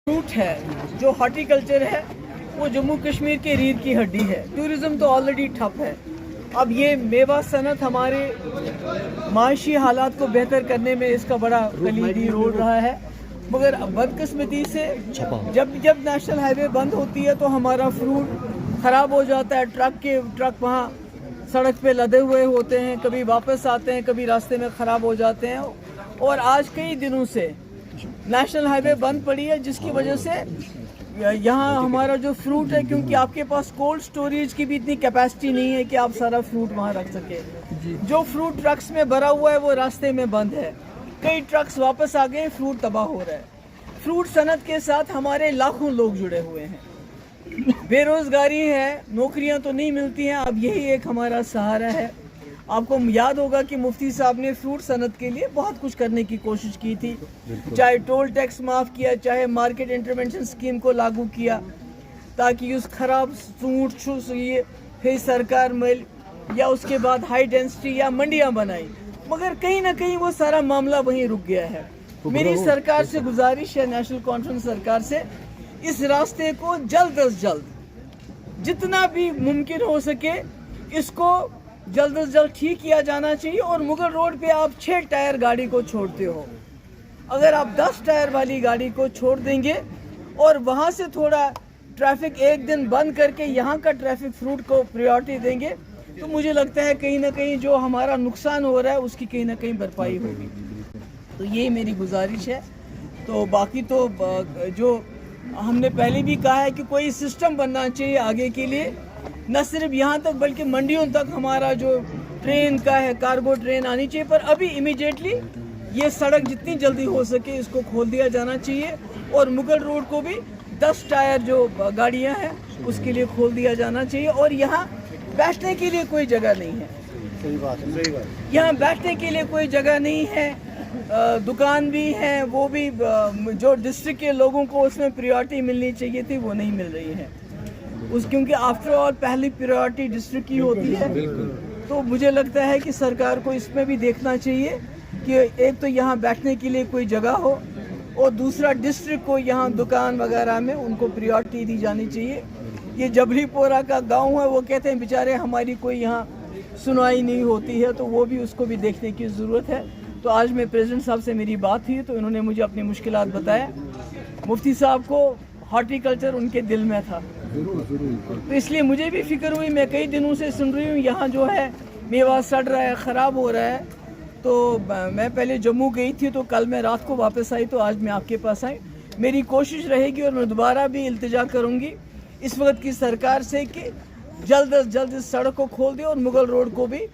Fruit है जो horticulture है वो जम्मू कश्मीर के रीढ़ की हड्डी है। टूरिज्म तो ऑलरेडी ठप है। अब ये मेवा सनत हमारे माशी हालात को बेहतर करने में इसका बड़ा कलीदी रोल रहा है, मगर बदकिस्मती से जब नेशनल हाईवे बंद होती है तो हमारा फ्रूट ख़राब हो जाता है। ट्रक वहाँ सड़क पे लदे हुए होते हैं, कभी वापस आते हैं, कभी रास्ते में ख़राब हो जाते हैं। और आज कई दिनों से नेशनल हाईवे बंद पड़ी है, जिसकी वजह से यहाँ हमारा जो फ्रूट है, क्योंकि आपके पास कोल्ड स्टोरेज की भी इतनी कैपेसिटी नहीं है कि आप सारा फ्रूट वहाँ रख सके। जो फ्रूट ट्रक्स में भरा हुआ है वो रास्ते में बंद है। कई ट्रक्स वापस आ गए, फ्रूट तबाह हो रहा है। फ्रूट सनत के साथ हमारे लाखों लोग जुड़े हुए हैं। बेरोजगारी है, नौकरियां तो नहीं मिलती हैं। अब यही एक हमारा सहारा है। आपको याद होगा कि मुफ्ती साहब ने फ्रूट सनत के लिए बहुत कुछ करने की कोशिश की थी, चाहे टोल टैक्स माफ़ किया, चाहे मार्केट इंटरवेंशन स्कीम को लागू किया, ताकि उस खराब फ्रूट ये फिर सरकार मिल या उसके बाद हाई डेंसिटी या मंडियां बनाई, मगर कहीं ना कहीं वो सारा मामला वहीं रुक गया है। मेरी सरकार से गुजारिश है, नेशनल कॉन्फ्रेंस सरकार से, इस रास्ते को जल्द अज जल्द जितना भी मुमकिन हो सके इसको जल्द अज जल्द ठीक किया जाना चाहिए। और मुगल रोड पे आप 6 टायर गाड़ी को छोड़ते हो, अगर आप 10 टायर वाली गाड़ी को छोड़ देंगे और वहाँ से थोड़ा ट्रैफिक एक दिन बंद करके यहाँ का ट्रैफिक फ्रूट को प्रायोरिटी देंगे, तो मुझे लगता है कहीं ना कहीं जो हमारा नुकसान हो रहा है उसकी कहीं ना कहीं भरपाई होगी। तो ये मेरी गुजारिश है। तो बाकी तो जो हमने पहले भी कहा है कि कोई सिस्टम बनना चाहिए आगे के लिए, न सिर्फ यहाँ तक बल्कि मंडियों तक हमारा जो ट्रेन का है, कार्गो ट्रेन आनी चाहिए। पर अभी इमीडिएटली ये सड़क जितनी जल्दी हो सके इसको खोल दिया जाना चाहिए, और मुगल रोड को भी 10 टायर जो गाड़ियाँ हैं उसके लिए खोल दिया जाना चाहिए। और यहाँ बैठने के लिए कोई जगह नहीं है। सही बात है, सही बात। यहाँ बैठने के लिए कोई जगह नहीं है। दुकान भी है, वो भी जो डिस्ट्रिक्ट के लोगों को उसमें प्रायोरिटी मिलनी चाहिए थी वो नहीं मिल रही है क्योंकि आफ्टर ऑल पहली प्रायोरिटी डिस्ट्रिक्ट की होती है। तो मुझे लगता है कि सरकार को इसमें भी देखना चाहिए कि एक तो यहाँ बैठने के लिए कोई जगह हो, और दूसरा डिस्ट्रिक्ट को यहाँ दुकान वगैरह में उनको प्रायोरिटी दी जानी चाहिए। ये जबरीपोरा का गाँव है, वो कहते हैं बेचारे हमारी कोई यहाँ सुनवाई नहीं होती है, तो वो भी उसको भी देखने की ज़रूरत है। तो आज मैं प्रेसिडेंट साहब से मेरी बात हुई तो इन्होंने मुझे अपनी मुश्किलात बताया। मुफ्ती साहब को हॉर्टिकल्चर उनके दिल में था, तो इसलिए मुझे भी फिक्र हुई। मैं कई दिनों से सुन रही हूँ यहाँ जो है मेवा सड़ रहा है, ख़राब हो रहा है। तो मैं पहले जम्मू गई थी, तो कल मैं रात को वापस आई, तो आज मैं आपके पास आई। मेरी कोशिश रहेगी और मैं दोबारा भी इल्तिजा करूँगी इस वक्त की सरकार से कि जल्द अज जल्द इस सड़क को खोल दे और मुगल रोड को भी